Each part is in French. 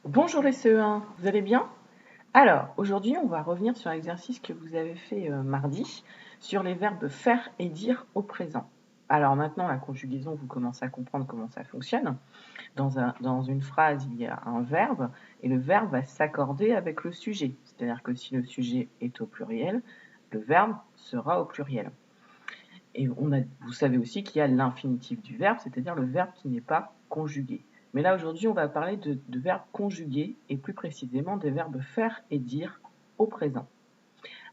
Bonjour les CE1, vous allez bien? Alors, aujourd'hui, on va revenir sur l'exercice que vous avez fait mardi sur les verbes faire et dire au présent. Alors maintenant, la conjugaison, vous commencez à comprendre comment ça fonctionne. Dans une phrase, il y a un verbe et le verbe va s'accorder avec le sujet. C'est-à-dire que si le sujet est au pluriel, le verbe sera au pluriel. Et vous savez aussi qu'il y a l'infinitif du verbe, c'est-à-dire le verbe qui n'est pas conjugué. Mais là, aujourd'hui, on va parler de verbes conjugués et plus précisément des verbes faire et dire au présent.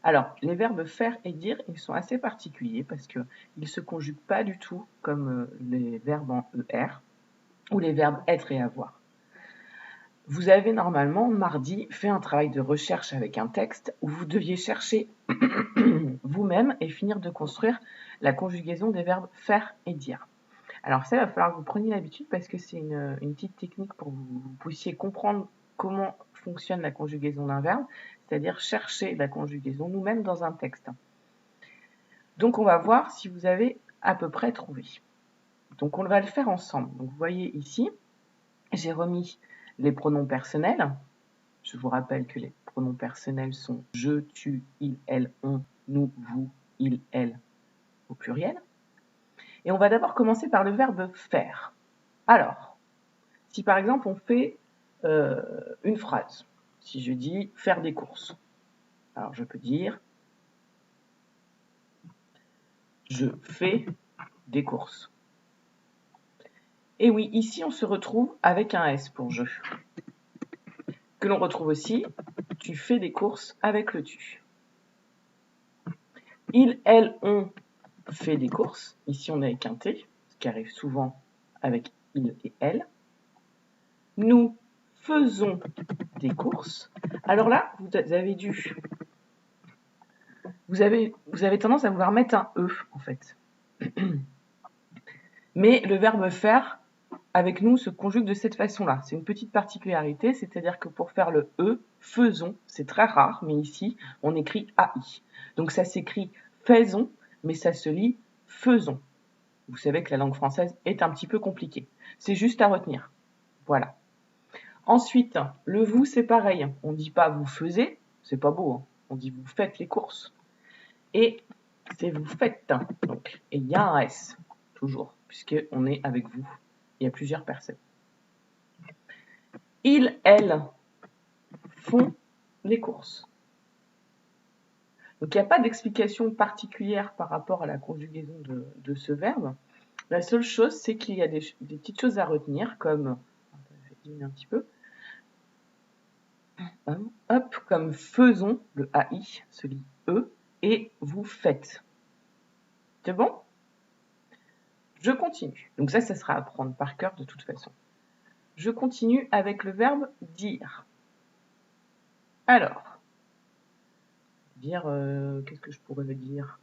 Alors, les verbes faire et dire, ils sont assez particuliers parce qu'ils ne se conjuguent pas du tout comme les verbes en ER ou les verbes être et avoir. Vous avez normalement, mardi, fait un travail de recherche avec un texte où vous deviez chercher vous-même et finir de construire la conjugaison des verbes faire et dire. Alors ça, il va falloir que vous preniez l'habitude parce que c'est une petite technique pour que vous puissiez comprendre comment fonctionne la conjugaison d'un verbe, c'est-à-dire chercher la conjugaison nous-mêmes dans un texte. Donc on va voir si vous avez à peu près trouvé. Donc on va le faire ensemble. Donc vous voyez ici, j'ai remis les pronoms personnels. Je vous rappelle que les pronoms personnels sont je, tu, il, elle, on, nous, vous, il, elle au pluriel. Et on va d'abord commencer par le verbe faire. Alors, si par exemple on fait une phrase, si je dis faire des courses, alors je peux dire je fais des courses. Et oui, ici on se retrouve avec un S pour je. Que l'on retrouve aussi, tu fais des courses avec le tu. Il, elle, on fait des courses. Ici on est avec un T, ce qui arrive souvent avec il et elle. Nous faisons des courses. Alors là, vous avez dû... Vous avez tendance à vouloir mettre un E, en fait. Mais le verbe faire, avec nous, se conjugue de cette façon-là. C'est une petite particularité, c'est-à-dire que pour faire le E, faisons, c'est très rare, mais ici, on écrit AI. Donc ça s'écrit faisons, mais ça se lit faisons. Vous savez que la langue française est un petit peu compliquée. C'est juste à retenir. Voilà. Ensuite, le vous, c'est pareil. On ne dit pas vous faisiez, c'est pas beau. Hein. On dit vous faites les courses. Et c'est vous faites. Donc, et il y a un S, toujours, puisqu'on est avec vous. Il y a plusieurs personnes. Ils, elles font les courses. Donc, il n'y a pas d'explication particulière par rapport à la conjugaison de ce verbe. La seule chose, c'est qu'il y a des petites choses à retenir, comme, je vais diminuer un petit peu, hop, comme faisons, le AI se lit E, et vous faites. C'est bon? Je continue. Donc ça sera à prendre par cœur de toute façon. Je continue avec le verbe dire. Alors, dire, qu'est-ce que je pourrais dire?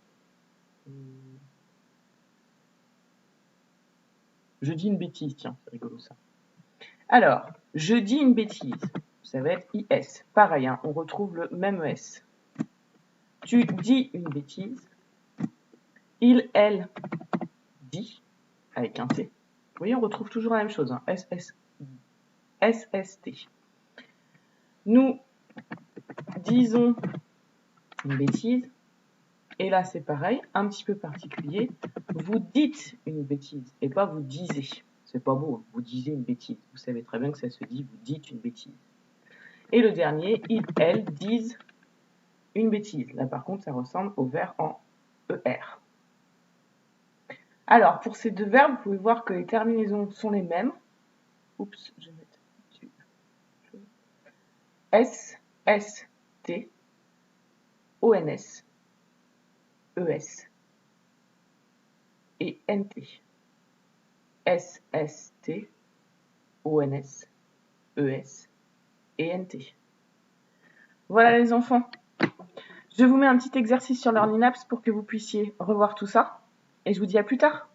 Je dis une bêtise, tiens, c'est rigolo ça. Alors, je dis une bêtise, ça va être IS. Pareil, hein, on retrouve le même ES. Tu dis une bêtise. Il, elle, dit, avec un T. Vous voyez, on retrouve toujours la même chose, hein, SST. Nous disons une bêtise. Et là, c'est pareil, un petit peu particulier. Vous dites une bêtise et pas vous disiez. C'est pas beau, vous disiez une bêtise. Vous savez très bien que ça se dit vous dites une bêtise. Et le dernier, ils, elles disent une bêtise. Là, par contre, ça ressemble au verbe en ER. Alors, pour ces deux verbes, vous pouvez voir que les terminaisons sont les mêmes. Oups, je vais mettre dessus. S, S, T, ONS, ES et NT. S, S, T, ONS, ES et NT. Voilà les enfants. Je vous mets un petit exercice sur Learning Apps pour que vous puissiez revoir tout ça. Et je vous dis à plus tard.